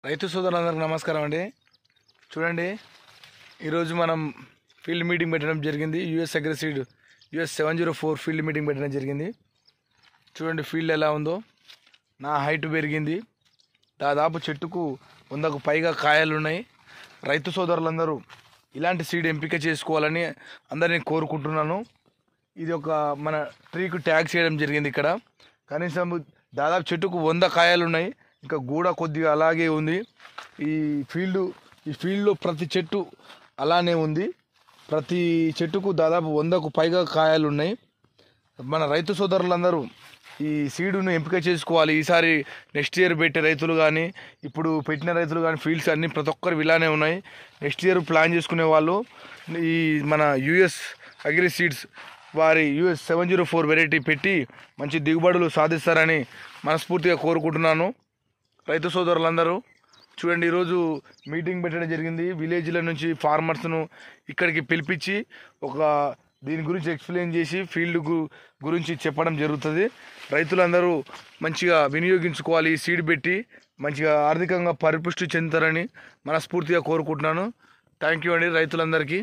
రైతు సోదరులందరికీ నమస్కారం అండి. చూడండి, ఈరోజు మనం ఫీల్డ్ మీటింగ్ పెట్టడం జరిగింది. యూఎస్ అగ్రెసీడ్ US 704 ఫీల్డ్ మీటింగ్ పెట్టడం జరిగింది. చూడండి ఫీల్డ్ ఎలా ఉందో. నా హైట్ పెరిగింది. దాదాపు చెట్టుకు 100కు పైగా కాయలు ఉన్నాయి. రైతు సోదరులందరూ ఇలాంటి సీడ్ ఎంపిక చేసుకోవాలని అందరినీ కోరుకుంటున్నాను. ఇది ఒక మన ట్రీకు ట్యాగ్ చేయడం జరిగింది. ఇక్కడ కనీసం దాదాపు చెట్టుకు 100 కాయలు ఉన్నాయి. ఇంకా గూడ కొద్దిగా అలాగే ఉంది. ఈ ఫీల్డ్లో ప్రతి చెట్టు అలానే ఉంది. ప్రతి చెట్టుకు దాదాపు 100కు పైగా కాయలు ఉన్నాయి. మన రైతు సోదరులందరూ ఈ సీడును ఎంపిక చేసుకోవాలి. ఈసారి నెక్స్ట్ ఇయర్ పెట్టే రైతులు కానీ, ఇప్పుడు పెట్టిన రైతులు కానీ, ఫీల్డ్స్ అన్నీ ప్రతి ఒక్కరు ఇలానే ఉన్నాయి. నెక్స్ట్ ఇయర్ ప్లాన్ చేసుకునే వాళ్ళు ఈ మన యూఎస్ అగ్రి సీడ్స్ వారి US 704 వెరైటీ పెట్టి మంచి దిగుబడులు సాధిస్తారని మనస్ఫూర్తిగా కోరుకుంటున్నాను. రైతు సోదరులందరూ చూడండి, ఈరోజు మీటింగ్ పెట్టడం జరిగింది. విలేజ్ల నుంచి ఫార్మర్స్ను ఇక్కడికి పిలిపించి దీని గురించి ఎక్స్ప్లెయిన్ చేసి ఫీల్డ్ గురించి చెప్పడం జరుగుతుంది. రైతులందరూ మంచిగా వినియోగించుకోవాలి. ఈ సీడ్ పెట్టి మంచిగా ఆర్థికంగా పరిపుష్టి చెందుతారని మనస్ఫూర్తిగా కోరుకుంటున్నాను. థ్యాంక్ యూ అండి రైతులందరికీ.